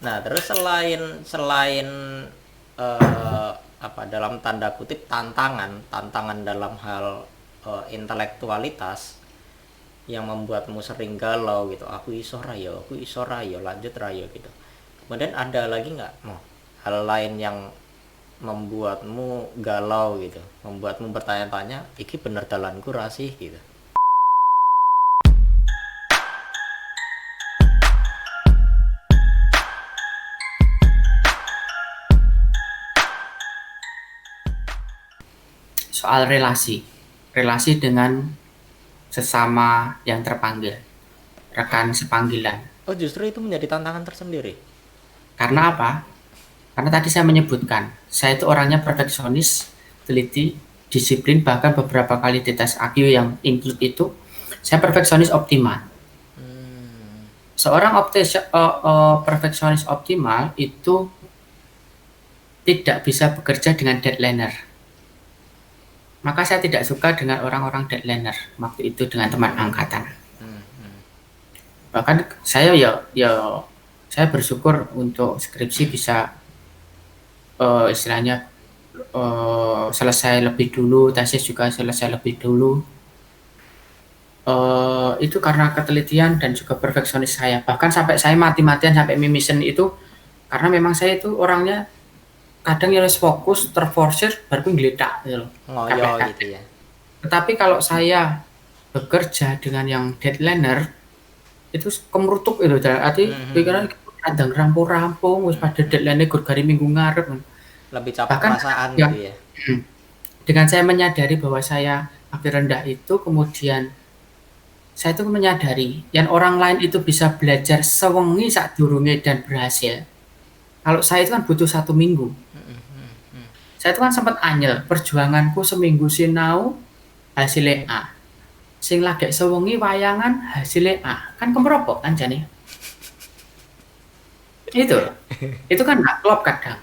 Nah, terus selain selain apa dalam tanda kutip tantangan dalam hal intelektualitas yang membuatmu sering galau gitu, aku iso rayo lanjut rayo gitu, kemudian ada lagi nggak hal lain yang membuatmu galau gitu, membuatmu bertanya-tanya iki bener dalanku rasih gitu. Soal relasi dengan sesama yang terpanggil, rekan sepanggilan. Oh, justru itu menjadi tantangan tersendiri. Karena apa? Karena tadi saya menyebutkan, saya itu orangnya perfeksionis, teliti, disiplin, bahkan beberapa kali di tes IQ yang include itu, saya perfeksionis optimal. Seorang perfeksionis optimal itu tidak bisa bekerja dengan deadlineer. Maka saya tidak suka dengan orang-orang deadlineer waktu itu dengan teman angkatan. Bahkan saya bersyukur untuk skripsi bisa istilahnya selesai lebih dulu, tesis juga selesai lebih dulu. Itu karena ketelitian dan juga perfeksionis saya. Bahkan sampai saya mati-matian sampai mimisen itu karena memang saya itu orangnya kadang ya harus fokus, terforsir, baru ngeledak gitu loh. Ngoyo Sampai gitu ya. tetapi kalau saya bekerja dengan yang deadlineer itu kemerutuk itu arti pikiran kadang rampung-rampung wis pada deadline gur gari minggu ngarep. Lebih capek Bahkan perasaan yang gitu ya. dengan saya menyadari bahwa saya akhir rendah itu kemudian saya itu menyadari yang orang lain itu bisa belajar sewengi saat durunge dan berhasil. Kalau saya itu kan butuh 1 minggu. Saya itu kan sempat anyel perjuanganku seminggu sinau hasilnya A. Sing lagi sewengi wayangan hasilnya A. Kan kemeropok kan jane. Itu kan nggak klop kadang.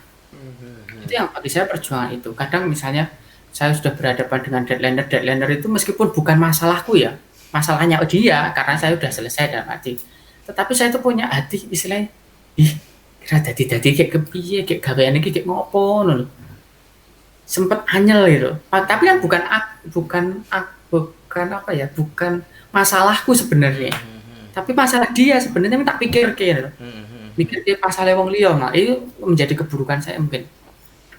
Itu yang bagi saya perjuangan itu. Kadang misalnya saya sudah berhadapan dengan deadlineer itu meskipun bukan masalahku ya, masalahnya dia karena saya sudah selesai dalam arti. Tetapi saya itu punya hati istilahnya, ih, kira dadi kayak kepiye, kayak gaweane iki kayak ngopo ngono lho. Sempet anyel gitu. Tapi kan bukan apa ya, bukan masalahku sebenarnya. Tapi masalah dia sebenarnya tak pikir gitu. Mikir dia pasal wong liya. Nah, itu menjadi keburukan saya mungkin.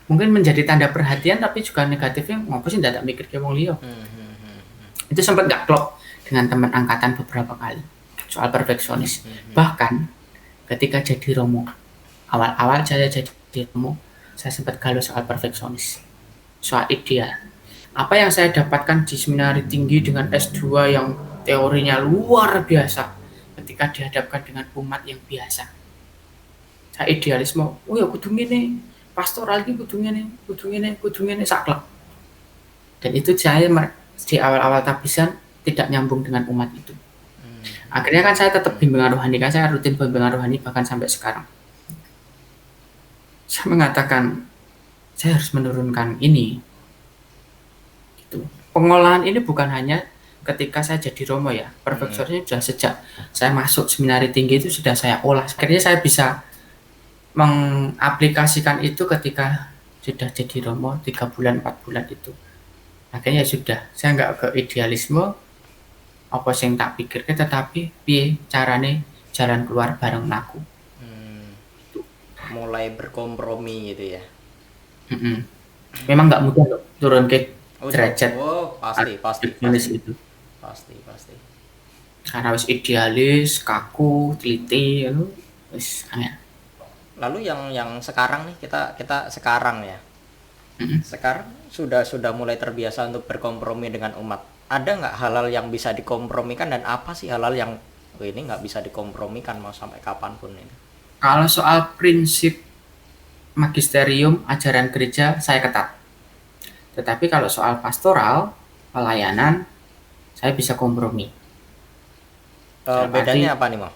Mungkin menjadi tanda perhatian tapi juga negatifnya ngopo sih ndak mikir ke wong liya. Itu sempat nggak klop dengan teman angkatan beberapa kali soal perfeksionis. Bahkan ketika jadi romo, awal-awal saya jadi romo, saya sempat galau soal perfeksionis, soal ideal. Apa yang saya dapatkan di seminari tinggi dengan S2 yang teorinya luar biasa ketika dihadapkan dengan umat yang biasa. Saya idealisme, oh ya kudu ngene, pastoral iki kudu ngene saklek. Dan itu saya di awal-awal tabisan tidak nyambung dengan umat itu. Akhirnya kan saya tetap bimbingan rohani, kan saya rutin bimbingan rohani bahkan sampai sekarang. Saya mengatakan saya harus menurunkan ini. Gitu. Pengolahan ini bukan hanya ketika saya jadi romo ya, perfeksionisnya sudah sejak saya masuk seminari tinggi itu sudah saya olah. Akhirnya saya bisa mengaplikasikan itu ketika sudah jadi romo 3 bulan 4 bulan itu. Akhirnya sudah saya nggak ke idealisme apa sing tak pikirke tetapi piye carane jalan keluar bareng aku. Mulai berkompromi gitu ya. Memang nggak mudah loh turun ke derajat Pasti idealis itu. pasti. Karena wis idealis, kaku, teliti, wis angel. Lalu yang sekarang nih, kita sekarang ya, sekarang sudah mulai terbiasa untuk berkompromi dengan umat. Ada nggak hal-hal yang bisa dikompromikan dan apa sih hal-hal yang ini nggak bisa dikompromikan mau sampai kapanpun ini? Kalau soal prinsip magisterium ajaran gereja saya ketat. Tetapi kalau soal pastoral, pelayanan, saya bisa kompromi. Bedanya apa nih, Mau?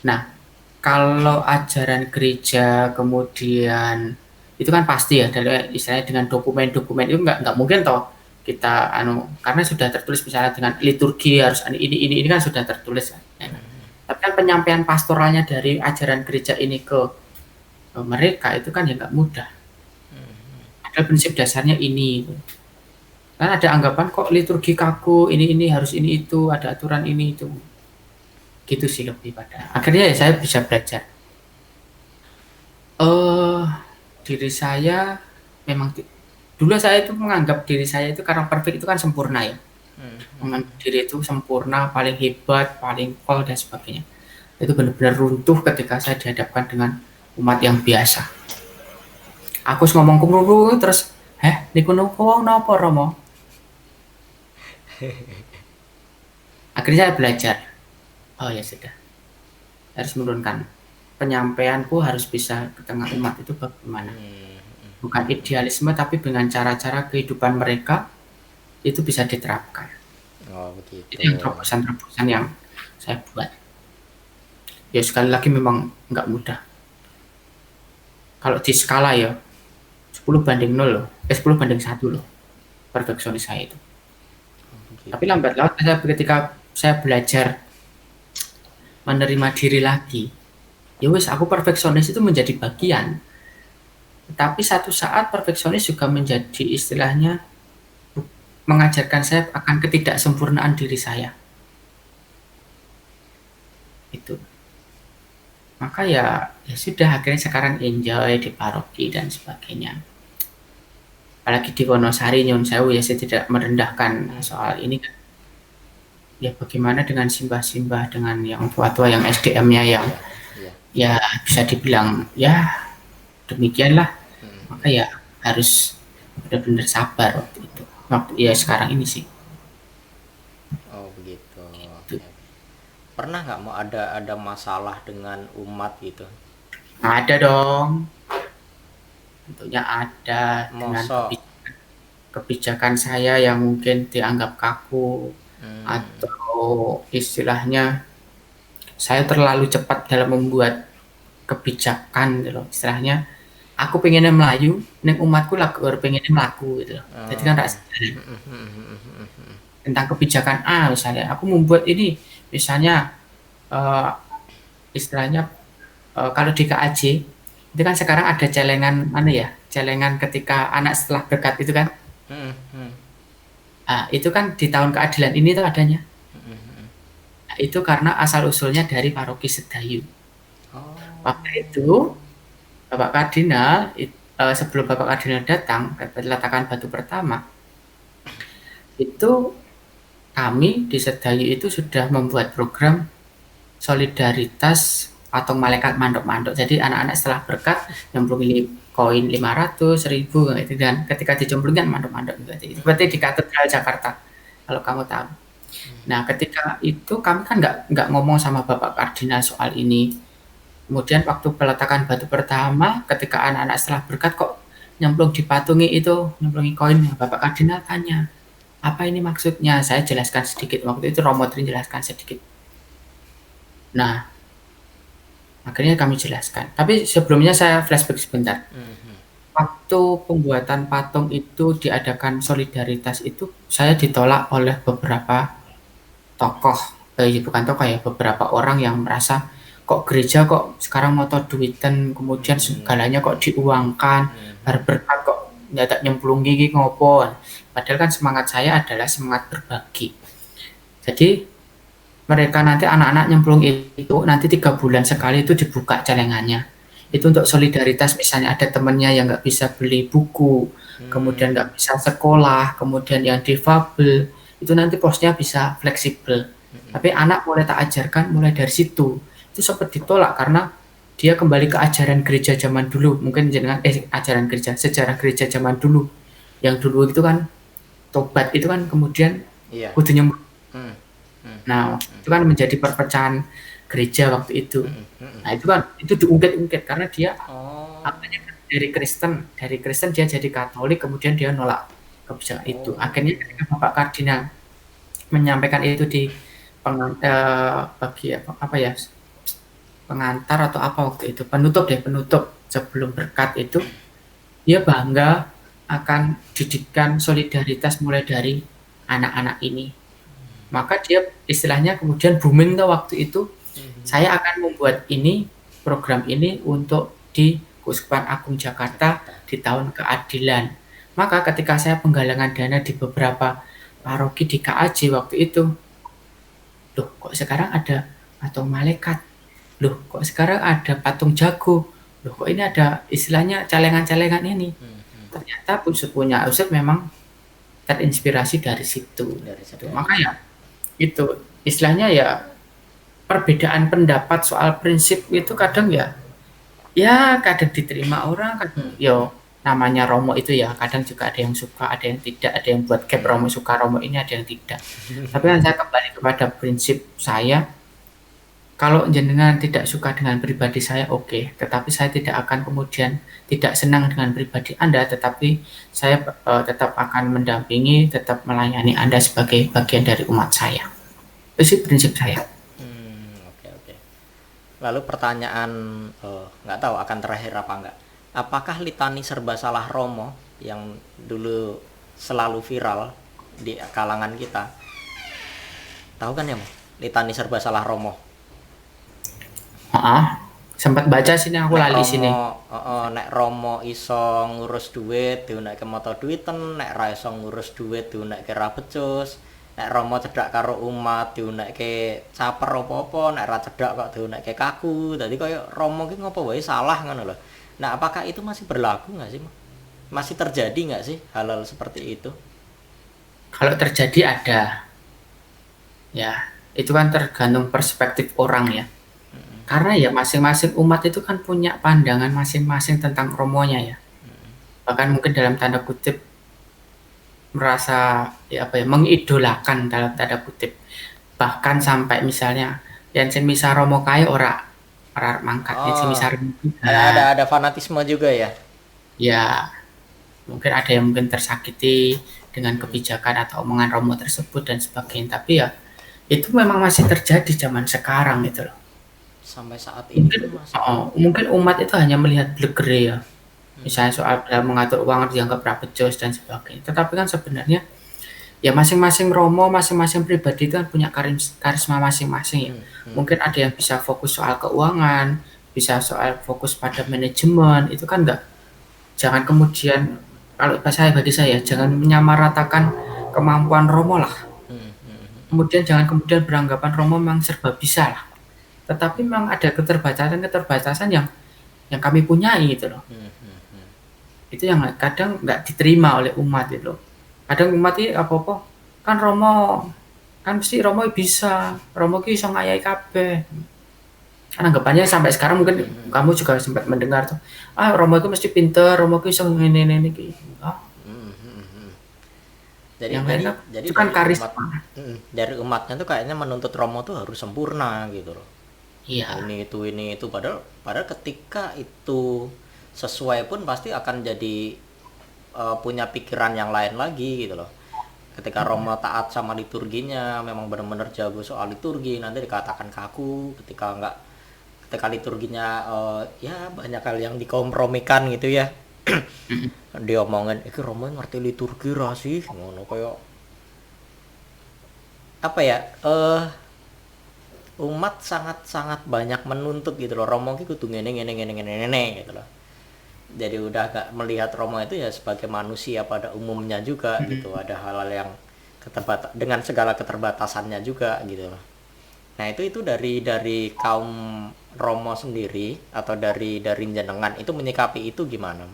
Nah, kalau ajaran gereja kemudian itu kan pasti ya dari istilahnya dengan dokumen-dokumen itu nggak mungkin toh kita karena sudah tertulis misalnya dengan liturgi harus ini kan sudah tertulis kan. Tapi kan penyampaian pastoralnya dari ajaran gereja ini ke mereka itu kan ya nggak mudah. Ada prinsip dasarnya ini. Kan ada anggapan kok liturgi kaku, ini harus ini itu, ada aturan ini itu. Gitu sih lebih pada. Akhirnya ya saya bisa belajar. Eh diri saya memang dulu saya itu menganggap diri saya itu karena perfect itu kan sempurna ya. Menganggap diri itu sempurna, paling hebat, paling cool dan sebagainya. Itu benar-benar runtuh ketika saya dihadapkan dengan umat yang biasa. Aku ngomong kumuru terus, niku nopo napa Romo? Akhirnya saya belajar. Oh ya sudah. Harus menurunkan penyampaianku harus bisa ke tengah umat itu bagaimana. Bukan idealisme tapi dengan cara-cara kehidupan mereka itu bisa diterapkan. Oh begitu. Itu yang terobosan-terobosan yang saya buat. Ya sekali lagi memang nggak mudah. Kalau di skala ya 10/0 loh, 10/1 loh perfeksionis saya itu. Begitu. Tapi lambat laun ketika saya belajar menerima diri lagi, ya wes aku perfeksionis itu menjadi bagian. Tapi satu saat perfeksionis juga menjadi istilahnya mengajarkan saya akan ketidaksempurnaan diri saya. Itu. Maka ya sudah akhirnya sekarang enjoy di paroki dan sebagainya. Apalagi di Wonosari Nyun Sewu ya saya tidak merendahkan soal ini kan. Ya bagaimana dengan simbah-simbah dengan yang tua-tua yang SDM-nya yang ya bisa dibilang ya demikianlah. Maka ya harus benar-benar sabar waktu itu. Waktu ya sekarang ini sih. Oh begitu. Pernah nggak mau ada masalah dengan umat gitu? Ada dong. Tentunya ada dengan kebijakan saya yang mungkin dianggap kaku atau istilahnya saya terlalu cepat dalam membuat kebijakan gitu loh. Istilahnya aku pengennya melayu, neng umatku lagu pengennya melaku gitu loh. Jadi kan rasanya tentang kebijakan misalnya aku membuat ini misalnya istilahnya kalau di KAJ itu kan sekarang ada celengan celengan ketika anak setelah berkat itu kan itu kan di tahun keadilan ini tuh adanya itu karena asal usulnya dari paroki Sedayu. Waktu itu Bapak Kardinal sebelum Bapak Kardinal datang ke peletakan batu pertama itu kami di Sedayu itu sudah membuat program solidaritas atau malaikat mandok-mandok. Jadi anak-anak setelah berkat nyemplungin koin 500, 1000 gitu dan ketika dicemplungkan mandok-mandok gitu. Seperti di Katedral Jakarta kalau kamu tahu. Nah, ketika itu kami kan nggak ngomong sama Bapak Kardinal soal ini. Kemudian waktu peletakan batu pertama ketika anak-anak setelah berkat kok nyemplung dipatungi itu, nyemplungi koin, Bapak Kardinal tanya, "Apa ini maksudnya?" Saya jelaskan sedikit. Waktu itu Romo Trin jelaskan sedikit. Nah, akhirnya kami jelaskan. Tapi sebelumnya saya flashback sebentar. Waktu pembuatan patung itu diadakan solidaritas itu saya ditolak oleh beberapa tokoh, bukan tokoh ya, beberapa orang yang merasa kok gereja kok sekarang motor duitan, kemudian segalanya kok diuangkan, berkat kok ndak nyemplungi iki ngopo. Padahal kan semangat saya adalah semangat berbagi. Jadi mereka nanti anak-anak nyemplung itu nanti 3 bulan sekali itu dibuka celengannya. Itu untuk solidaritas misalnya ada temannya yang nggak bisa beli buku, kemudian nggak bisa sekolah, kemudian yang difabel, itu nanti posnya bisa fleksibel. Tapi anak mulai tak ajarkan mulai dari situ. Itu sempat ditolak karena dia kembali ke ajaran gereja zaman dulu. Mungkin dengan ajaran gereja, sejarah gereja zaman dulu. Yang dulu itu kan tobat itu kan kemudian kudu nyemplung. Nah, itu kan menjadi perpecahan gereja waktu itu. Nah, itu diungkit-ungkit karena dia apanya dari Kristen dia jadi Katolik, kemudian dia nolak kebijakan itu. Akhirnya ketika Bapak Kardinal menyampaikan itu di pengantar atau apa waktu itu, penutup sebelum berkat itu, dia bangga akan didikan solidaritas mulai dari anak-anak ini. Maka dia istilahnya kemudian booming tuh waktu itu Saya akan membuat ini, program ini untuk di Keuskupan Agung Jakarta Jakarta. di tahun keadilan. Maka ketika saya penggalangan dana di beberapa paroki di KAJ waktu itu, loh kok sekarang ada patung malaikat, loh kok sekarang ada patung jago, loh kok ini ada istilahnya celengan-celengan ini. Ternyata punya Ustadz memang terinspirasi dari situ. Dari Gitu. sedari. Maka ya itu istilahnya ya perbedaan pendapat soal prinsip itu kadang ya kadang diterima orang, kadang yo namanya Romo itu ya kadang juga ada yang suka, ada yang tidak, ada yang buat gap Romo suka Romo ini, ada yang tidak. Tapi kan saya kembali kepada prinsip saya, kalau jenengan tidak suka dengan pribadi saya oke, tetapi saya tidak akan kemudian tidak senang dengan pribadi Anda, tetapi saya tetap akan mendampingi, tetap melayani Anda sebagai bagian dari umat saya. Itu sih prinsip saya. Oke, oke. Lalu pertanyaan, nggak tahu akan terakhir apa enggak. Apakah litani serba salah Romo yang dulu selalu viral di kalangan kita? Tahu kan ya, Mo? Litani serba salah Romo. Sempat baca sini aku lali sini. Nek Romo iso ngurus duit diunekke moto duiten, nek ra iso ngurus duit diunekke ra becus. Nek Romo cedak karo umat diunekke caper apa-apa, nek ra cedak kok diunekke kaku. Dadi koyo Romo ki ngopo wae salah ngono lho. Nah, apakah itu masih berlaku nggak sih? Masih terjadi nggak sih hal-hal seperti itu? Kalau terjadi ada, ya itu kan tergantung perspektif orang ya. Karena ya masing-masing umat itu kan punya pandangan masing-masing tentang romonya ya. Bahkan mungkin dalam tanda kutip merasa mengidolakan dalam tanda kutip. Bahkan sampai misalnya yang semisal romo kae ora mangkat, yang semisal Ada fanatisme juga ya. ya mungkin ada yang mungkin tersakiti dengan kebijakan atau omongan romo tersebut dan sebagainya. Tapi ya itu memang masih terjadi zaman sekarang gitu loh. Sampai saat ini masih. Mungkin umat itu hanya melihat blegere ya. Misalnya soal mengatur uang dianggap rabejos dan sebagainya. Tetapi kan sebenarnya ya masing-masing romo, masing-masing pribadi itu kan punya karisma masing-masing ya. Mungkin ada yang bisa fokus soal keuangan, bisa soal fokus pada manajemen, itu kan jangan kemudian kalau bagi saya jangan menyamaratakan kemampuan romo lah. Kemudian jangan kemudian beranggapan romo memang serba bisa lah. Tetapi memang ada keterbatasan yang kami punyai gitu loh. Itu yang kadang nggak diterima oleh umat itu loh. Kadang umat ini apa-apa kan Romo kan mesti Romo bisa, Romo ki iso ngayai kabeh. Kan anggapannya sampai sekarang mungkin kamu juga sempat mendengar tuh, Romo itu mesti pinter, Romo ki iso ngene iki. Jadi itu kan karisma. Dari umatnya tuh kayaknya menuntut Romo tuh harus sempurna gitu loh. Iya. Ini itu padahal ketika itu sesuai pun pasti akan jadi punya pikiran yang lain lagi gitu loh. Ketika Romo taat sama liturginya, memang benar-benar jago soal liturgi, nanti dikatakan kaku. Ketika liturginya ya banyak hal yang dikompromikan gitu ya. Dia omongin, iki Romo ngerti liturgi ra sih, ngono koyo apa ya? Umat sangat banyak menuntut gitu loh, Romo ki kudu ngene gitu loh. Jadi udah gak melihat Romo itu ya sebagai manusia pada umumnya juga gitu. Ada hal-hal yang dengan segala keterbatasannya juga gitu loh. Nah, itu dari kaum Romo sendiri atau dari jenengan itu menyikapi itu gimana?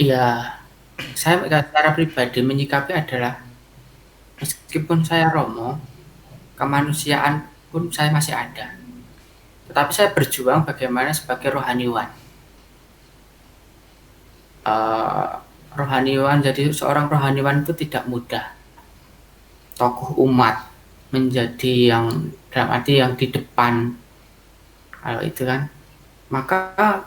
Iya. Saya secara pribadi menyikapi adalah meskipun saya Romo, kemanusiaan pun saya masih ada. Tetapi saya berjuang bagaimana sebagai rohaniwan. Rohaniwan, jadi seorang rohaniwan itu tidak mudah. Tokoh umat menjadi yang dalam arti yang di depan. Kalau itu kan, maka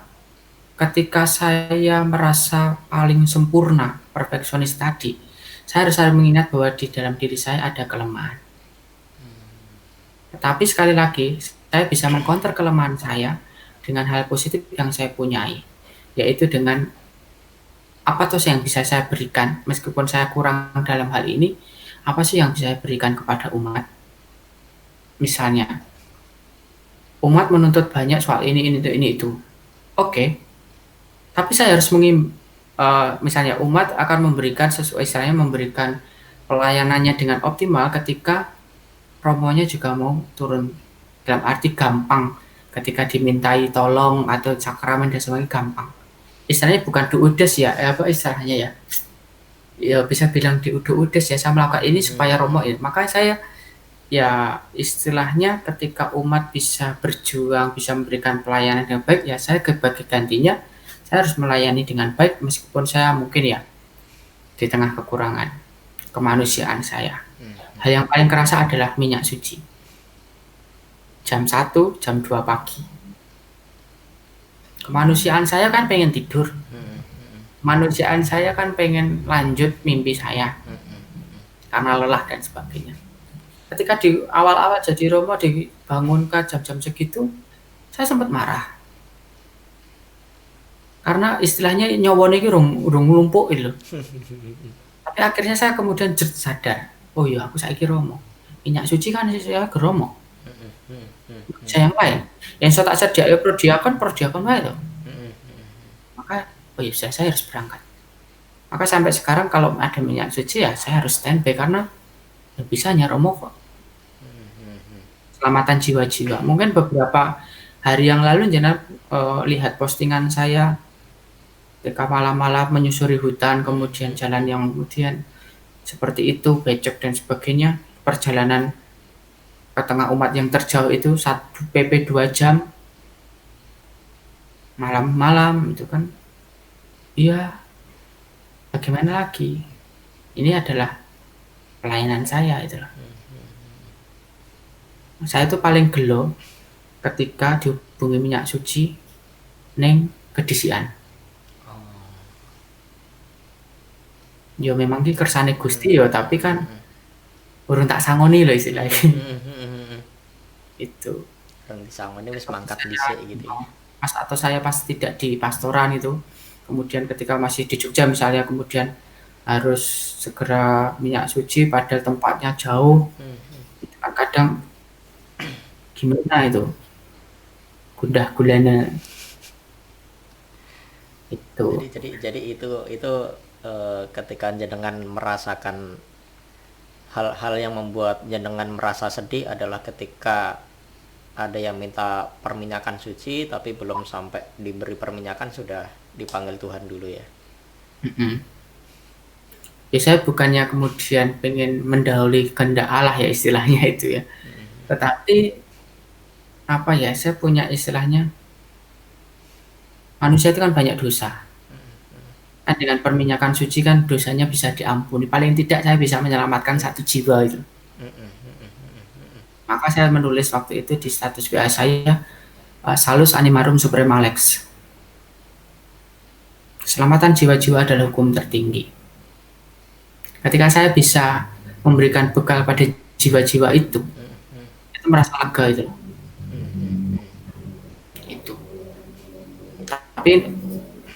ketika saya merasa paling sempurna, perfeksionis tadi, saya harus mengingat bahwa di dalam diri saya ada kelemahan. Tapi sekali lagi, saya bisa mengcounter kelemahan saya dengan hal positif yang saya punyai, yaitu dengan apa tuh yang bisa saya berikan, meskipun saya kurang dalam hal ini, apa sih yang bisa saya berikan kepada umat? Misalnya, umat menuntut banyak soal ini, itu. Oke, tapi saya harus misalnya umat akan memberikan sesuai istilahnya memberikan pelayanannya dengan optimal ketika romonya juga mau turun. Dalam arti gampang, ketika dimintai tolong atau sakramen dan sebagainya gampang. Istilahnya bukan diudes ya, apa istilahnya ya? Ya bisa bilang diudes ya, saya melakukan ini supaya romo ya. Maka saya ya istilahnya ketika umat bisa berjuang, bisa memberikan pelayanan yang baik, ya saya sebagai gantinya saya harus melayani dengan baik meskipun saya mungkin ya di tengah kekurangan kemanusiaan saya. Hal yang paling kerasa adalah minyak suci. Jam 1, jam 2 pagi. Kemanusiaan saya kan pengen tidur. Kemanusiaan saya kan pengen lanjut mimpi saya karena lelah dan sebagainya. Ketika di awal-awal jadi romo dibangunkan jam-jam segitu, saya sempat marah. Karena istilahnya nyawone iki urung nglumpuk lho. Tapi akhirnya saya kemudian sadar, oh iya aku saiki romo. Minyak suci kan saya ke romo. Saya yang lain. Yang saya tak sedia ya prodiakon wae to. Maka oh iya saya harus berangkat. Maka sampai sekarang kalau ada minyak suci ya saya harus standby karena ya bisa hanya romo kok. Keselamatan jiwa-jiwa. Mungkin beberapa hari yang lalu jenengan lihat postingan saya ketika malam-malam menyusuri hutan, kemudian jalan yang kemudian seperti itu, becek dan sebagainya, perjalanan ke tengah umat yang terjauh itu 1 PP 2 jam, malam-malam itu kan, iya bagaimana lagi? Ini adalah pelayanan saya itu loh. Saya itu paling gelo ketika dihubungi minyak suci neng kedisian. Yo memang ki kersane Gusti yo, tapi kan urung tak sangoni lho istilahnya. Itu. Orang disangoni wis mangkat dhisik gitu ya. Atau saya pas tidak di pastoran itu, kemudian ketika masih di Jogja misalnya, kemudian harus segera minyak suci padahal tempatnya jauh. Kadang gimana itu? Gundah gulana. Itu. Jadi itu ketika jenengan merasakan hal-hal yang membuat jenengan merasa sedih adalah ketika ada yang minta perminyakan suci tapi belum sampai diberi perminyakan sudah dipanggil Tuhan dulu ya. Ya saya bukannya kemudian pengen mendahului kehendak Allah ya istilahnya itu ya. Tetapi apa ya, saya punya istilahnya manusia itu kan banyak dosa. Kan dengan perminyakan suci kan dosanya bisa diampuni. Paling tidak saya bisa menyelamatkan 1 jiwa itu. Maka saya menulis waktu itu di status WA saya, Salus Animarum Suprema Lex. Keselamatan jiwa-jiwa adalah hukum tertinggi. Ketika saya bisa memberikan bekal pada jiwa-jiwa itu merasa lega itu. Itu. Tapi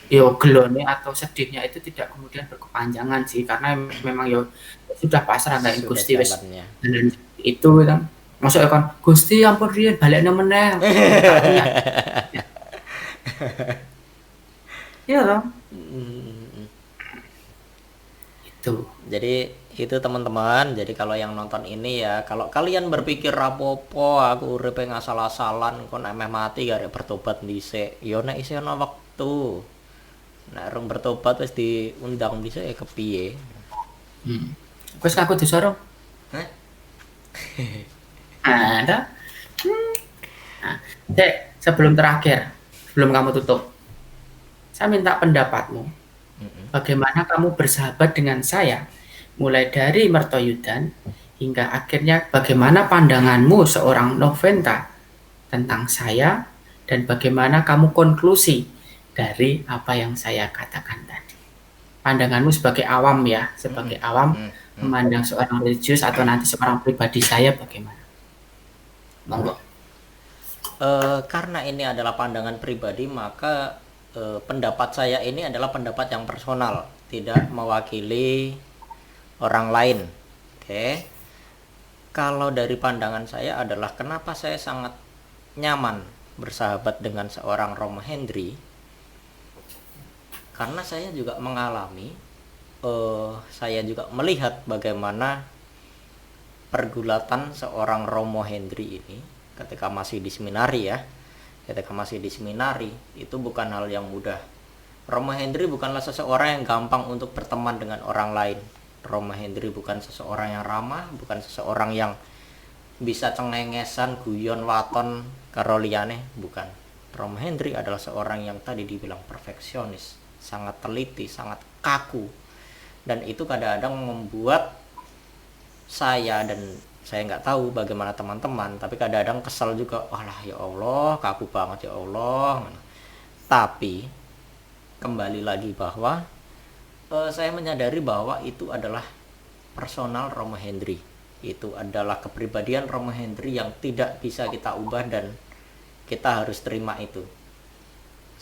yo gelone atau sedihnya itu tidak kemudian berkepanjangan sih, karena memang yo sudah pasrah nggak Gusti wis. Dan itu kan masuk kan Gusti ampun riyen balekne meneh. Iya dong. Itu. Jadi itu teman-teman, jadi kalau yang nonton ini ya, kalau kalian berpikir rapopo aku uripe ngasal-asalan kok nek mati gak bertobat dhisik, yo nek isih ana wektu. Nek rong bertobat wis diundang dhisik kepiye. Wis aku disorong. Ada. Nah, sebelum terakhir, sebelum kamu tutup, saya minta pendapatmu. Bagaimana kamu bersahabat dengan saya, mulai dari Mertoyudan hingga akhirnya bagaimana pandanganmu seorang Noventa tentang saya, dan bagaimana kamu konklusi dari apa yang saya katakan tadi. Pandanganmu sebagai awam ya, sebagai awam memandang seorang religius atau nanti seorang pribadi saya bagaimana? Monggo. Karena ini adalah pandangan pribadi, maka pendapat saya ini adalah pendapat yang personal, tidak mewakili orang lain. Oke. kalau dari pandangan saya adalah kenapa saya sangat nyaman bersahabat dengan seorang Romo Hendry, karena saya juga mengalami, saya juga melihat bagaimana pergulatan seorang Romo Hendry ini ketika masih di seminari ya. Ketika masih di seminari itu bukan hal yang mudah. Romo Hendry bukanlah seseorang yang gampang untuk berteman dengan orang lain. Romo Hendry bukan seseorang yang ramah, bukan seseorang yang bisa cengengesan, guyon, waton, karo liyane, bukan. Romo Hendry adalah seorang yang tadi dibilang perfeksionis, sangat teliti, sangat kaku. Dan itu kadang-kadang membuat saya, dan saya nggak tahu bagaimana teman-teman, tapi kadang-kadang kesal juga, walah ya Allah, kaku banget ya Allah. Tapi kembali lagi bahwa saya menyadari bahwa itu adalah personal Romo Hendry, itu adalah kepribadian Romo Hendry yang tidak bisa kita ubah dan kita harus terima itu.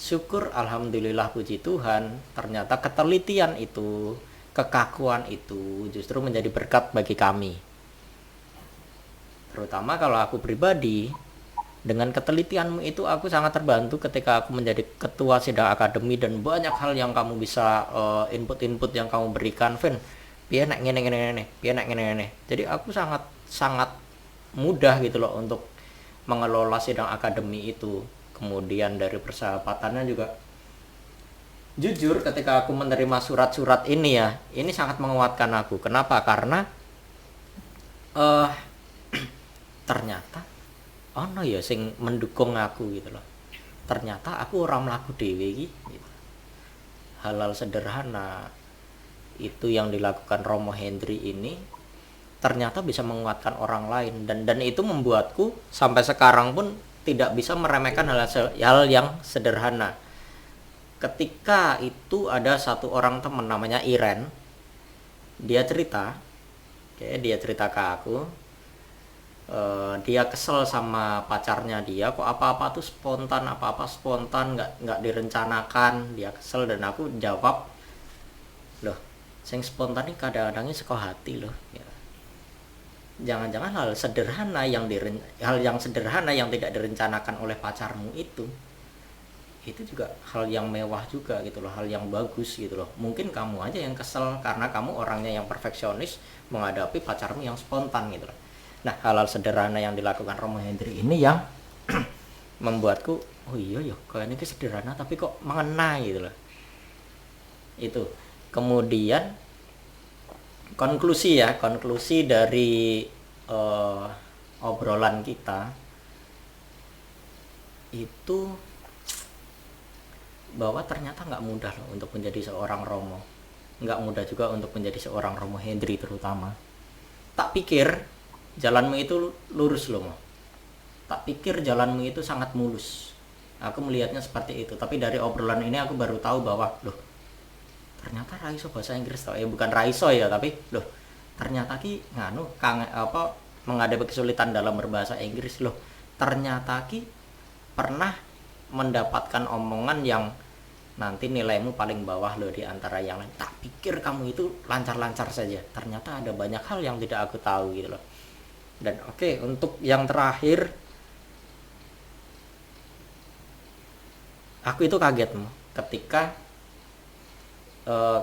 Syukur, alhamdulillah, puji Tuhan, ternyata ketelitian itu, kekakuan itu justru menjadi berkat bagi kami. Terutama kalau aku pribadi, dengan ketelitianmu itu aku sangat terbantu ketika aku menjadi ketua sidang akademi, dan banyak hal yang kamu bisa input-input yang kamu berikan, Vin, piye nek ngene, piye nek ngene. Jadi aku sangat mudah gitu loh untuk mengelola sidang akademi itu. Kemudian dari persahabatannya juga, jujur ketika aku menerima surat-surat ini ya, ini sangat menguatkan aku. Kenapa? Karena ternyata ono ya sing mendukung aku gitu loh. Ternyata aku ora mlaku dhewe iki gitu. Hal-hal sederhana itu yang dilakukan Romo Hendry ini ternyata bisa menguatkan orang lain, dan itu membuatku sampai sekarang pun tidak bisa meremehkan hal yang sederhana. Ketika itu ada satu orang teman namanya Iren, dia cerita ke aku, dia kesel sama pacarnya dia, kok apa-apa spontan, nggak direncanakan. Dia kesel, dan aku jawab, loh, sing spontan ini kadang-kadangnya seko hati loh ya. Jangan-jangan hal yang sederhana yang tidak direncanakan oleh pacarmu itu juga hal yang mewah juga gitu loh, hal yang bagus gitu loh. Mungkin kamu aja yang kesel karena kamu orangnya yang perfeksionis menghadapi pacarmu yang spontan gitu loh. Nah, hal-hal sederhana yang dilakukan Romo Hendry ini yang membuatku, oh iya ya, kayaknya ini sederhana tapi kok mengena gitu loh. Itu. Kemudian konklusi dari obrolan kita itu bahwa ternyata nggak mudah loh untuk menjadi seorang Romo. Nggak mudah juga untuk menjadi seorang Romo Hendry terutama. Tak pikir jalanmu itu lurus loh, Mo. Tak pikir jalanmu itu sangat mulus. Aku melihatnya seperti itu. Tapi dari obrolan ini aku baru tahu bahwa, loh, ternyata raiso bahasa Inggris tau. Bukan raiso ya, tapi loh, ternyata ki menghadapi kesulitan dalam berbahasa Inggris loh. Ternyata ki pernah mendapatkan omongan yang nanti nilaimu paling bawah loh di antara yang lain. Tak pikir kamu itu lancar-lancar saja. Ternyata ada banyak hal yang tidak aku tahu gitu loh. Dan oke, untuk yang terakhir, aku itu kaget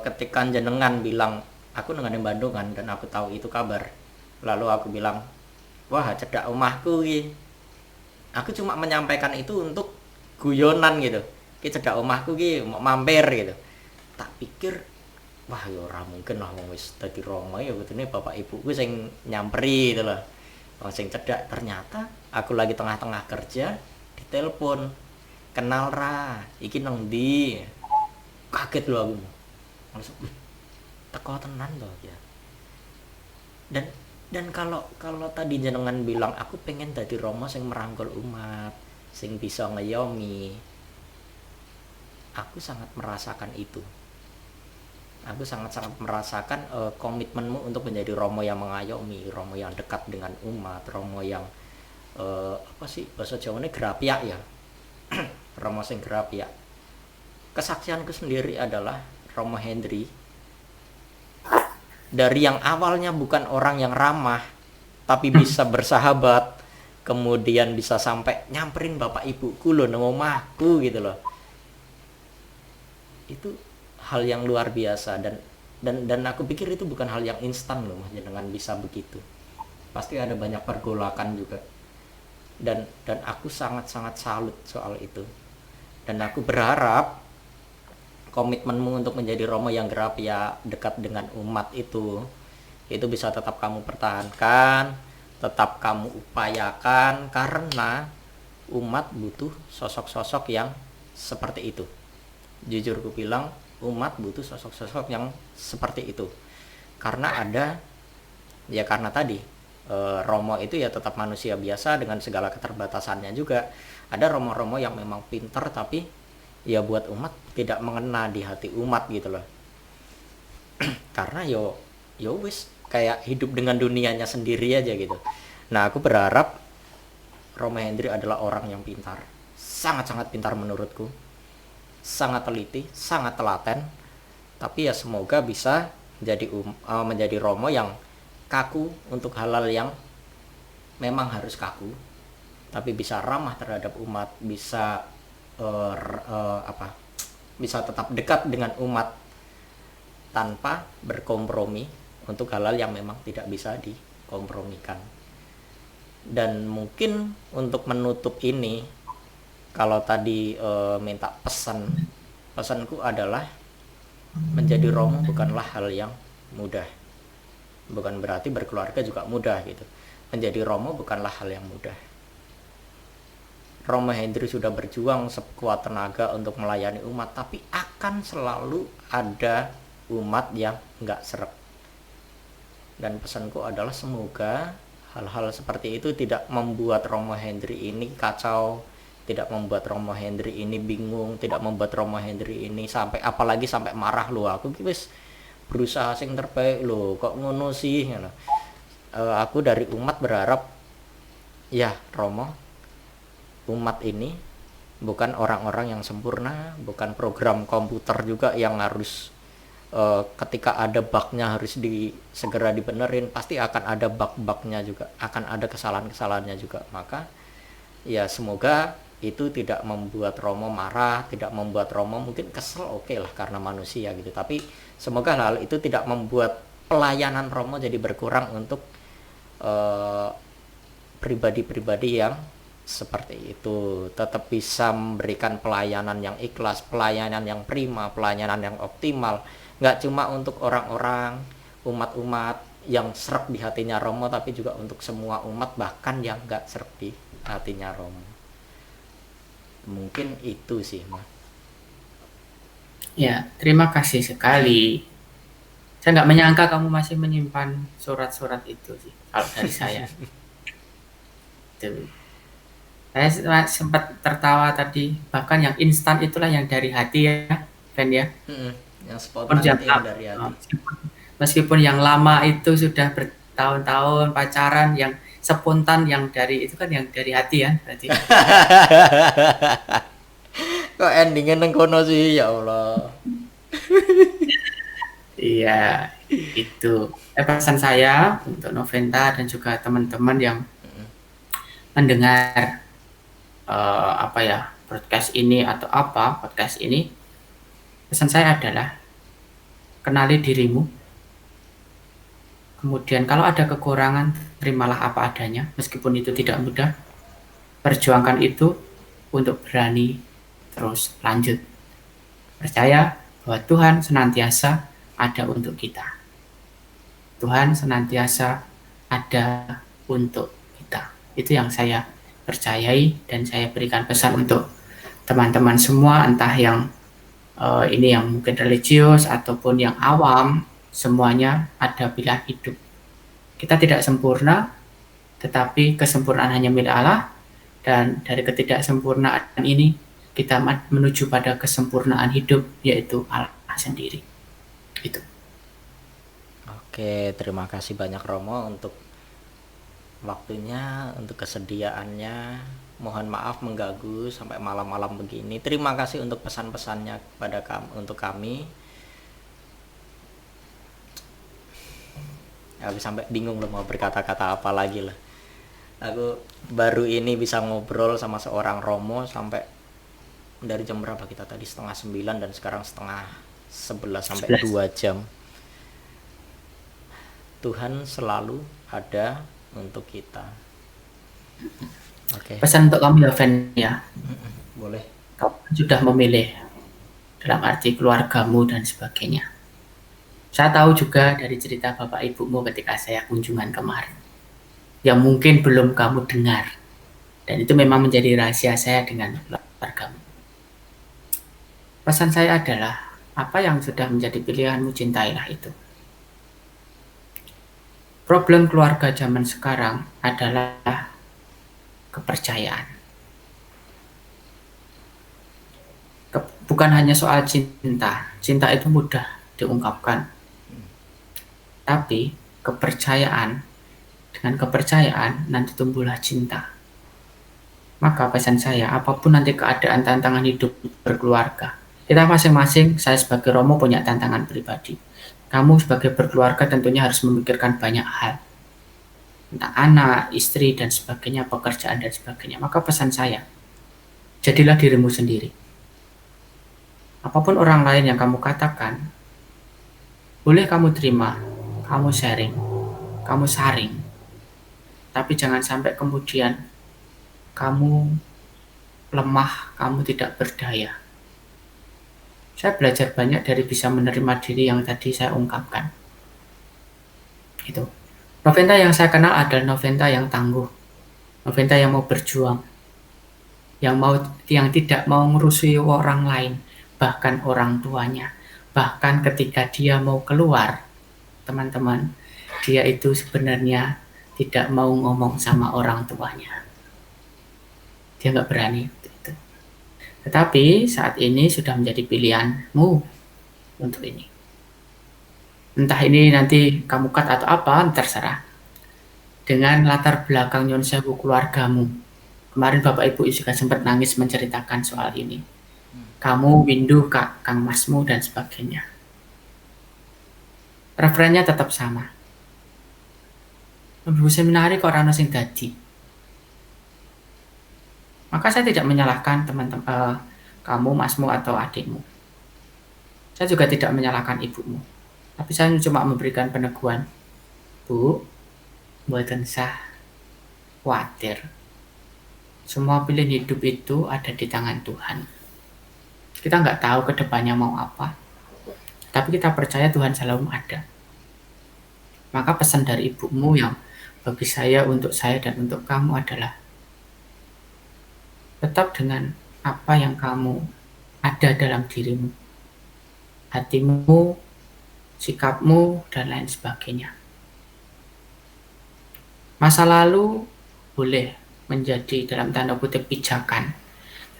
ketika jenengan bilang aku dengan Bandung kan, dan aku tahu itu kabar. Lalu aku bilang, wah cedak omahku ki. Aku cuma menyampaikan itu untuk guyonan gitu. Ki cedak omahku ki mau mampir gitu. Tak pikir, wah ya ora mungkin lah wong wis dadi Romo ya kudune bapak ibuku sing nyamperi gitu loh. Wong sing cedak. Ternyata aku lagi tengah-tengah kerja, ditelepon, kenal ra, iki nang ndi. Kaget loh aku. Langsung teko tenan loh ya. Dan kalau tadi jenengan bilang aku pengen dadi Romo sing merangkul umat, sing bisa ngayomi, aku sangat merasakan itu. Aku sangat-sangat merasakan komitmenmu untuk menjadi Romo yang mengayomi, Romo yang dekat dengan umat, Romo yang bahasa Jawanya gerapiak ya. Romo sing gerapiak. Kesaksianku sendiri adalah Romo Hendry dari yang awalnya bukan orang yang ramah, tapi bisa bersahabat, kemudian bisa sampai nyamperin bapak ibuku loh nang omahku gitu loh. Itu hal yang luar biasa, dan aku pikir itu bukan hal yang instan loh Mas dengan bisa begitu. Pasti ada banyak pergolakan juga. Dan aku sangat-sangat salut soal itu. Dan aku berharap komitmenmu untuk menjadi Romo yang gerapia dekat dengan umat itu bisa tetap kamu pertahankan, tetap kamu upayakan, karena umat butuh sosok-sosok yang seperti itu. Jujur ku bilang, umat butuh sosok-sosok yang seperti itu. Karena karena tadi Romo itu ya tetap manusia biasa dengan segala keterbatasannya juga. Ada romo-romo yang memang pinter tapi ya buat umat tidak mengena di hati umat gitu loh. Karena yo wis kayak hidup dengan dunianya sendiri aja gitu. Nah, aku berharap Romo Hendri adalah orang yang pintar, sangat-sangat pintar menurutku, sangat teliti, sangat telaten. Tapi ya semoga bisa menjadi Romo yang kaku untuk hal-hal yang memang harus kaku, tapi bisa ramah terhadap umat, bisa bisa tetap dekat dengan umat tanpa berkompromi untuk hal-hal yang memang tidak bisa dikompromikan. Dan mungkin untuk menutup ini, kalau tadi minta pesanku adalah menjadi Romo bukanlah hal yang mudah. Bukan berarti berkeluarga juga mudah gitu. Menjadi Romo bukanlah hal yang mudah. Romo Hendri sudah berjuang sekuat tenaga untuk melayani umat, tapi akan selalu ada umat yang nggak seret. Dan pesanku adalah semoga hal-hal seperti itu tidak membuat Romo Hendri ini kacau, tidak membuat Romo Hendri ini bingung, tidak membuat Romo Hendri ini apalagi sampai marah loh, aku wis berusaha sing terbaik loh, kok ngono sih. Aku dari umat berharap ya Romo, umat ini bukan orang-orang yang sempurna, bukan program komputer juga yang harus ketika ada bugnya harus segera dibenerin. Pasti akan ada bug-bugnya juga, akan ada kesalahan-kesalahannya juga. Maka ya semoga itu tidak membuat Romo marah, tidak membuat Romo mungkin kesel, oke lah karena manusia gitu. Tapi semoga hal itu tidak membuat pelayanan Romo jadi berkurang untuk pribadi-pribadi yang seperti itu. Tetap bisa memberikan pelayanan yang ikhlas, pelayanan yang prima, pelayanan yang optimal. Nggak cuma untuk orang-orang, umat-umat yang srek di hatinya Romo, tapi juga untuk semua umat, bahkan yang nggak srek di hatinya Romo. Mungkin itu sih, Mas. Ya, terima kasih sekali. Saya nggak menyangka kamu masih menyimpan surat-surat itu sih, kalau dari saya. Tuh. Saya sempat tertawa tadi, bahkan yang instan itulah yang dari hati ya, Ben ya. Yang spontan itu yang dari hati. Meskipun yang lama itu sudah bertahun-tahun pacaran, yang spontan yang dari itu kan yang dari hati ya berarti. Kok endingnya neng kono sih, ya Allah. Iya, itu pesan saya untuk Noventa dan juga teman-teman yang mendengar podcast ini atau podcast ini. Pesan saya adalah kenali dirimu. Kemudian kalau ada kekurangan, terimalah apa adanya, meskipun itu tidak mudah. Perjuangkan itu untuk berani terus lanjut. Percaya bahwa Tuhan senantiasa ada untuk kita. Tuhan senantiasa ada untuk kita. Itu yang saya percayai dan saya berikan pesan untuk teman-teman semua, entah yang ini yang mungkin religius ataupun yang awam, semuanya ada pilihan hidup. Kita tidak sempurna, tetapi kesempurnaan hanya milik Allah, dan dari ketidaksempurnaan ini kita menuju pada kesempurnaan hidup, yaitu Allah sendiri. Itu. Oke, terima kasih banyak Romo untuk waktunya, untuk kesediaannya. Mohon maaf mengganggu sampai malam-malam begini. Terima kasih untuk pesan-pesannya untuk kami. Aku sampai bingung loh mau berkata-kata apa lagi lah. Aku baru ini bisa ngobrol sama seorang Romo sampai dari jam berapa kita tadi, 8:30 dan sekarang 10:30 sampai 11. 2 jam. Tuhan selalu ada untuk kita. Oke. Pesan untuk kamu ya, Ven, ya. Boleh. Kamu sudah memilih dalam arti keluargamu dan sebagainya. Saya tahu juga dari cerita bapak ibumu ketika saya kunjungan kemarin, yang mungkin belum kamu dengar, dan itu memang menjadi rahasia saya dengan keluargamu. Pesan saya adalah, apa yang sudah menjadi pilihanmu, cintailah itu. Problem keluarga zaman sekarang adalah kepercayaan. Bukan hanya soal cinta. Cinta itu mudah diungkapkan. Tapi kepercayaan, dengan kepercayaan nanti tumbuhlah cinta. Maka pesan saya, apapun nanti keadaan tantangan hidup berkeluarga, kita masing-masing, saya sebagai Romo punya tantangan pribadi. Kamu sebagai berkeluarga tentunya harus memikirkan banyak hal. Tentang anak, istri, dan sebagainya, pekerjaan, dan sebagainya. Maka pesan saya, jadilah dirimu sendiri. Apapun orang lain yang kamu katakan, boleh kamu terima, kamu sharing, kamu saring. Tapi jangan sampai kemudian kamu lemah, kamu tidak berdaya. Saya belajar banyak dari bisa menerima diri yang tadi saya ungkapkan. Itu. Noventa yang saya kenal adalah Noventa yang tangguh. Noventa yang mau berjuang. Yang tidak mau ngerusui orang lain, bahkan orang tuanya. Bahkan ketika dia mau keluar, teman-teman, dia itu sebenarnya tidak mau ngomong sama orang tuanya. Dia nggak berani. Tetapi saat ini sudah menjadi pilihanmu untuk ini. Entah ini nanti kamu cut atau apa, terserah. Dengan latar belakang Nyon Sewu keluargamu. Kemarin Bapak Ibu juga sempat nangis menceritakan soal ini. Kamu, Windu, Kang Masmu, dan sebagainya. Referennya tetap sama. Ibu seminari kok rano sing dadi. Maka saya tidak menyalahkan teman-teman kamu, masmu, atau adikmu. Saya juga tidak menyalahkan ibumu. Tapi saya cuma memberikan peneguhan. Bu, mboten sah khawatir. Semua pilihan hidup itu ada di tangan Tuhan. Kita nggak tahu ke depannya mau apa. Tapi kita percaya Tuhan selalu ada. Maka pesan dari ibumu yang bagi saya, untuk saya, dan untuk kamu adalah tetap dengan apa yang kamu ada dalam dirimu, hatimu, sikapmu, dan lain sebagainya. Masa lalu boleh menjadi dalam tanda kutip pijakan,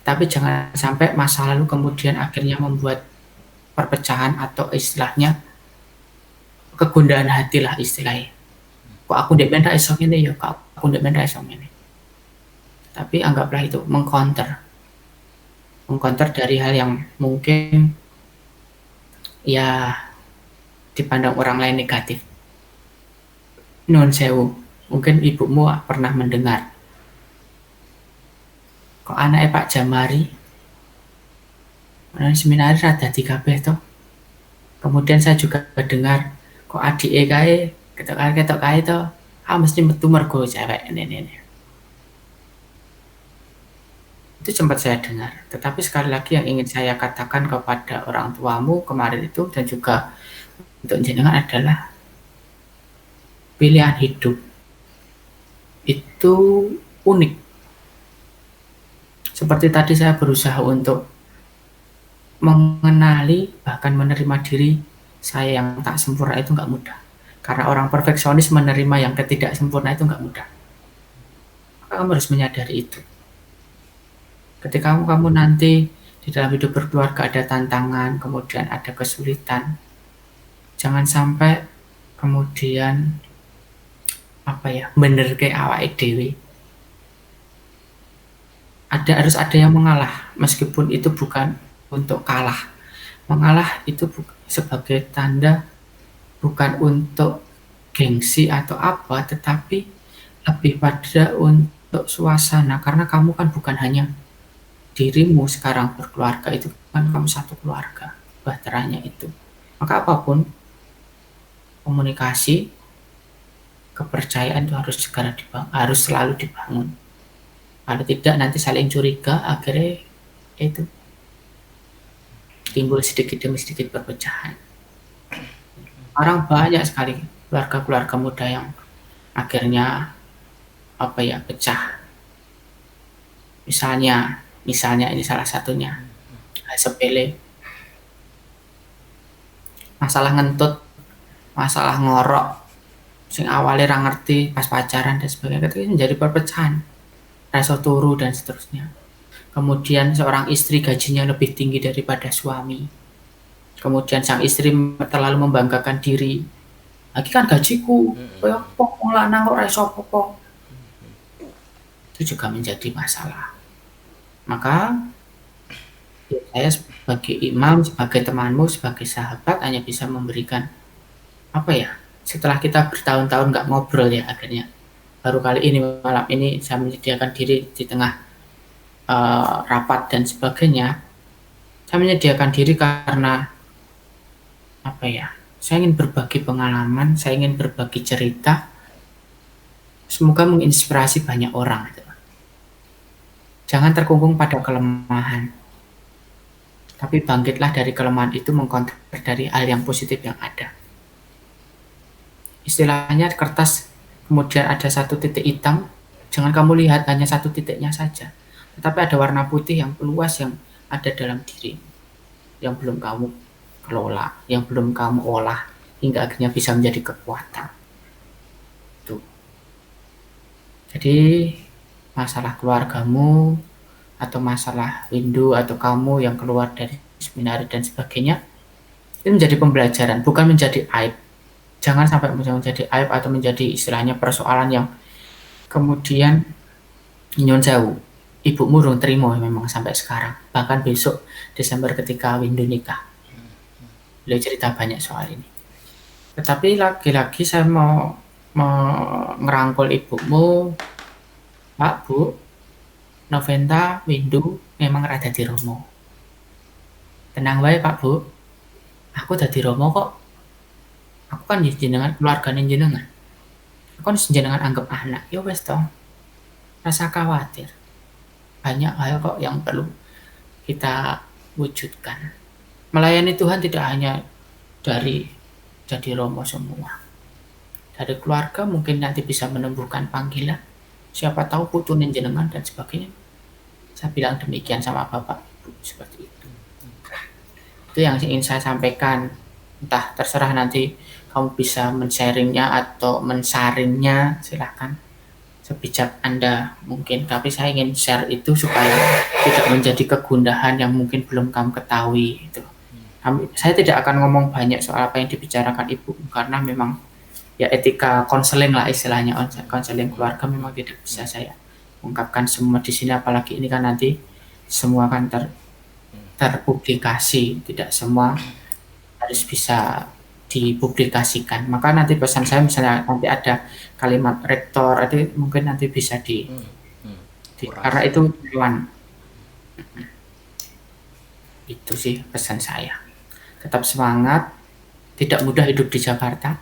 tapi jangan sampai masa lalu kemudian akhirnya membuat perpecahan atau istilahnya kegundahan hati lah istilahnya. Kok aku ndek mendak iso ngene ya, kok aku ndek mendak iso ngene. Tapi anggaplah itu mengcounter dari hal yang mungkin ya dipandang orang lain negatif. Nuwun sewu, mungkin ibumu pernah mendengar kok anaknya Pak Jamari seminari rada di kabeh toh. Kemudian saya juga dengar kok adike kae ketok kae toh, mesti metu mergo cewek ini. Itu sempat saya dengar. Tetapi sekali lagi yang ingin saya katakan kepada orang tuamu kemarin itu dan juga untuk jenengan adalah pilihan hidup itu unik. Seperti tadi saya berusaha untuk mengenali bahkan menerima diri saya yang tak sempurna itu nggak mudah. Karena orang perfeksionis menerima yang ketidaksempurna itu nggak mudah. Maka kamu harus menyadari itu. Ketika kamu nanti di dalam hidup berkeluarga ada tantangan, kemudian ada kesulitan, jangan sampai kemudian bener kayak awake dhewe. Harus ada yang mengalah, meskipun itu bukan untuk kalah. Mengalah itu sebagai tanda bukan untuk gengsi atau apa, tetapi lebih pada untuk suasana, karena kamu kan bukan hanya dirimu sekarang berkeluarga, itu kan kamu satu keluarga, bahteranya itu. Maka apapun, komunikasi, kepercayaan itu harus segera dibangun, harus selalu dibangun. Kalau tidak nanti saling curiga, akhirnya itu timbul sedikit demi sedikit perpecahan. Orang banyak sekali keluarga-keluarga muda yang akhirnya apa ya, pecah. Misalnya ini salah satunya, sepele, masalah ngentut, masalah ngorok, sing awalnya ra ngerti pas pacaran dan sebagainya, itu menjadi perpecahan, rasa turu dan seterusnya. Kemudian seorang istri gajinya lebih tinggi daripada suami. Kemudian sang istri terlalu membanggakan diri. Lagi kan gajiku, kaya apa wong lanang kok ra iso apa-apa. Itu juga menjadi masalah. Maka saya sebagai imam, sebagai temanmu, sebagai sahabat hanya bisa memberikan apa ya? Setelah kita bertahun-tahun nggak ngobrol ya akhirnya. Baru kali ini malam ini saya menyediakan diri di tengah rapat dan sebagainya. Saya menyediakan diri karena apa ya? Saya ingin berbagi pengalaman, saya ingin berbagi cerita. Semoga menginspirasi banyak orang. Jangan terkungkung pada kelemahan. Tapi bangkitlah dari kelemahan itu, mengkonter dari hal yang positif yang ada. Istilahnya kertas kemudian ada satu titik hitam, jangan kamu lihat hanya satu titiknya saja. Tetapi ada warna putih yang luas yang ada dalam diri, yang belum kamu kelola, yang belum kamu olah, hingga akhirnya bisa menjadi kekuatan. Tuh. Jadi masalah keluargamu, atau masalah windu, atau kamu yang keluar dari seminari dan sebagainya, itu menjadi pembelajaran, bukan menjadi aib. Jangan sampai menjadi aib atau menjadi istilahnya persoalan yang kemudian nyun sewu, ibumu urung terima memang sampai sekarang, bahkan besok Desember ketika windu nikah. Beliau cerita banyak soal ini. Tetapi lagi-lagi saya mau ngerangkul ibumu, Pak, Bu, Noventa, windu memang rada di Romo. Tenang wae Pak, Bu, aku dadi Romo kok. Aku kan jenengan keluargane jenengan. Aku kan jenengan anggap anak. Ya wes toh. Rasa khawatir. Banyak hal kok yang perlu kita wujudkan. Melayani Tuhan tidak hanya dari jadi Romo semua. Dari keluarga mungkin nanti bisa menumbuhkan panggilan. Siapa tahu putune jenengan dan sebagainya. Saya bilang demikian sama Bapak Ibu seperti itu. Itu yang ingin saya sampaikan. Entah terserah nanti kamu bisa men-sharingnya atau mensaringnya, silahkan sebijak Anda mungkin. Tapi saya ingin share itu supaya tidak menjadi kegundahan yang mungkin belum kamu ketahui. Itu. Saya tidak akan ngomong banyak soal apa yang dibicarakan Ibu, karena memang ya etika konseling lah istilahnya, konseling keluarga memang tidak bisa saya ungkapkan semua di sini, apalagi ini kan nanti semua kan terpublikasi, tidak semua harus bisa dipublikasikan. Maka nanti pesan saya misalnya nanti ada kalimat rektor, itu mungkin nanti bisa karena itu hewan. Itu sih pesan saya. Tetap semangat, tidak mudah hidup di Jakarta.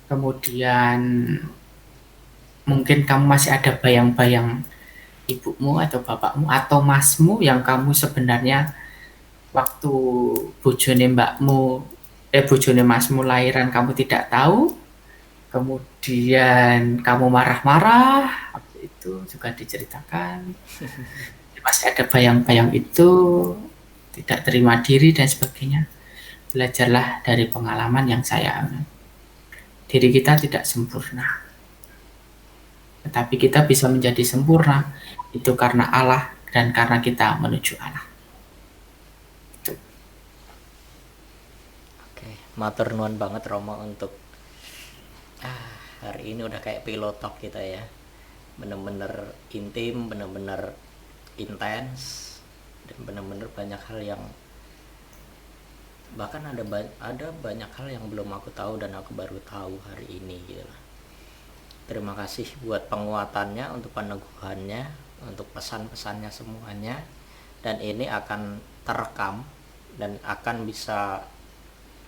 Kemudian mungkin kamu masih ada bayang-bayang ibumu atau bapakmu atau masmu yang kamu sebenarnya waktu bojone mbakmu, bojone masmu lahiran kamu tidak tahu, kemudian kamu marah-marah, itu juga diceritakan. Masih ada bayang-bayang itu, tidak terima diri dan sebagainya. Belajarlah dari pengalaman yang saya alami. Diri kita tidak sempurna, tetapi kita bisa menjadi sempurna itu karena Allah dan karena kita menuju Allah. Matur nuwun banget Romo untuk hari ini udah kayak pilot talk kita ya, bener-bener intim, bener-bener intens, dan bener-bener banyak hal yang bahkan ada banyak hal yang belum aku tahu dan aku baru tahu hari ini gitu lah. Terima kasih buat penguatannya, untuk peneguhannya, untuk pesan-pesannya semuanya. Dan ini akan terekam dan akan bisa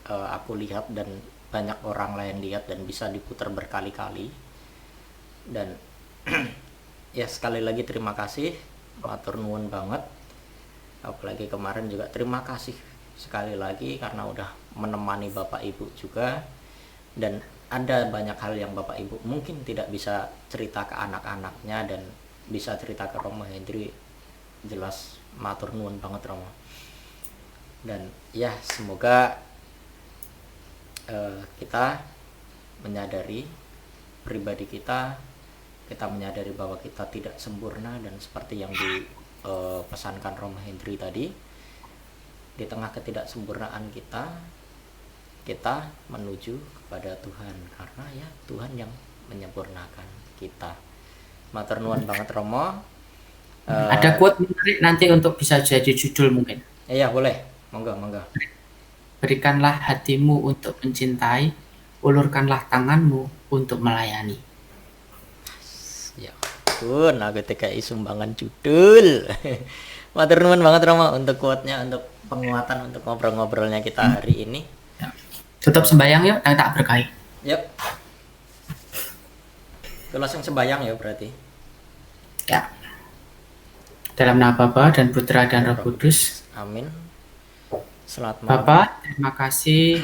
aku lihat dan banyak orang lain lihat dan bisa diputar berkali-kali. Dan ya sekali lagi terima kasih, matur nuwun banget. Apalagi kemarin juga terima kasih sekali lagi karena udah menemani Bapak Ibu juga. Dan ada banyak hal yang Bapak Ibu mungkin tidak bisa cerita ke anak-anaknya dan bisa cerita ke Romo Hendri. Jelas matur nuwun banget Romo. Dan ya semoga kita menyadari pribadi kita menyadari bahwa kita tidak sempurna, dan seperti yang dipesankan Romo Hendri tadi, di tengah ketidaksempurnaan kita menuju kepada Tuhan, karena ya Tuhan yang menyempurnakan kita. Matur nuwun banget Romo. Ada quote menarik nanti untuk bisa jadi judul mungkin. Iya boleh, monggo. Berikanlah hatimu untuk mencintai, ulurkanlah tanganmu untuk melayani. Ya pun aku TKI sumbangan judul. Matur nuwun banget Romo untuk quote-nya, untuk penguatan, untuk ngobrol-ngobrolnya kita hari ini. Tutup sembahyang yuk, dan tak berkahi. Yuk. Itu langsung sembahyang ya berarti. Ya. Dalam nama Bapa dan Putra dan Roh Kudus. Amin. Selamat malam. Bapak, terima kasih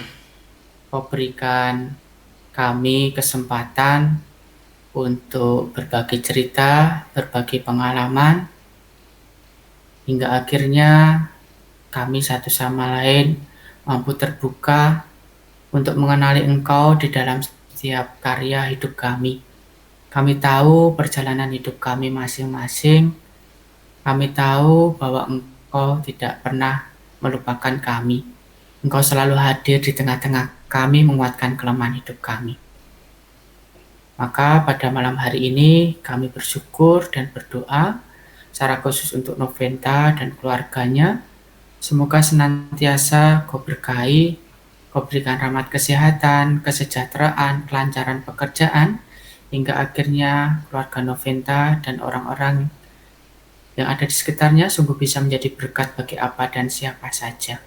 kau berikan kami kesempatan untuk berbagi cerita, berbagi pengalaman, hingga akhirnya kami satu sama lain mampu terbuka untuk mengenali Engkau di dalam setiap karya hidup kami. Kami tahu perjalanan hidup kami masing-masing. Kami tahu bahwa Engkau tidak pernah melupakan kami. Engkau selalu hadir di tengah-tengah kami, menguatkan kelemahan hidup kami. Maka pada malam hari ini kami bersyukur dan berdoa secara khusus untuk Noventa dan keluarganya. Semoga senantiasa Kau berkahi, Kau berikan rahmat kesehatan, kesejahteraan, kelancaran pekerjaan, hingga akhirnya keluarga Noventa dan orang-orang yang ada di sekitarnya sungguh bisa menjadi berkat bagi apa dan siapa saja.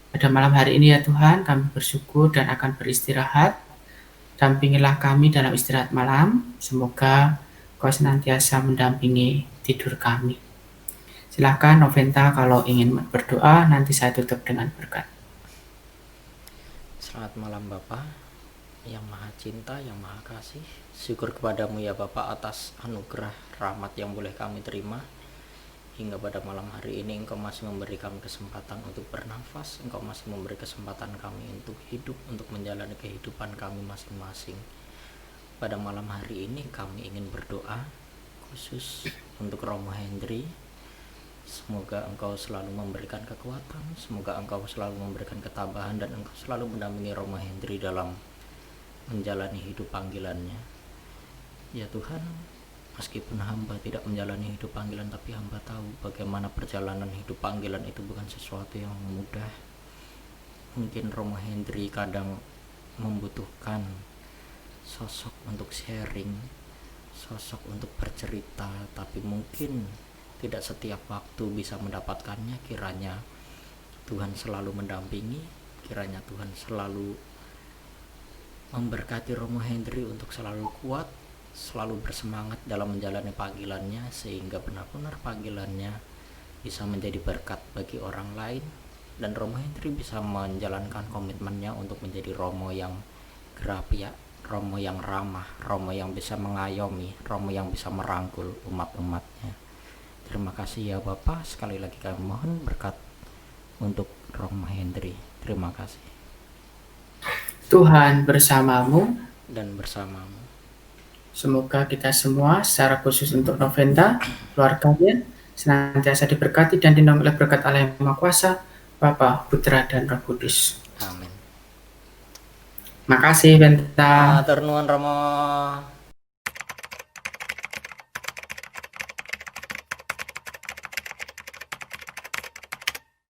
Pada malam hari ini ya Tuhan, kami bersyukur dan akan beristirahat. Dampingilah kami dalam istirahat malam. Semoga Kau senantiasa mendampingi tidur kami. Silakan Noventa kalau ingin berdoa, nanti saya tutup dengan berkat. Selamat malam Bapak yang maha cinta, yang maha kasih. Syukur kepadamu ya Bapak atas anugerah rahmat yang boleh kami terima. Hingga pada malam hari ini Engkau masih memberi kami kesempatan untuk bernafas. Engkau masih memberi kesempatan kami untuk hidup, untuk menjalani kehidupan kami masing-masing. Pada malam hari ini kami ingin berdoa khusus untuk Romo Hendri. Semoga Engkau selalu memberikan kekuatan, semoga Engkau selalu memberikan ketabahan, dan Engkau selalu mendampingi Romo Hendri dalam menjalani hidup panggilannya. Ya Tuhan, meskipun hamba tidak menjalani hidup panggilan, tapi hamba tahu bagaimana perjalanan hidup panggilan itu bukan sesuatu yang mudah. Mungkin Romo Hendri kadang membutuhkan sosok untuk sharing, sosok untuk bercerita, tapi mungkin tidak setiap waktu bisa mendapatkannya. Kiranya Tuhan selalu mendampingi, kiranya Tuhan selalu memberkati Romo Hendri untuk selalu kuat, selalu bersemangat dalam menjalani panggilannya, sehingga benar-benar panggilannya bisa menjadi berkat bagi orang lain, dan Romo Hendri bisa menjalankan komitmennya untuk menjadi Romo yang gerapia, Romo yang ramah, Romo yang bisa mengayomi, Romo yang bisa merangkul umat-umatnya. Terima kasih ya Bapak, sekali lagi kami mohon berkat untuk Romo Hendri. Terima kasih. Tuhan bersamamu dan bersamamu. Semoga kita semua secara khusus untuk Noventa, keluarganya, senantiasa diberkati dan dinaungi oleh berkat Allah yang Maha Kuasa, Bapa, Putra, dan Roh Kudus. Amin. Makasih Venta. Matur nuwun Romo.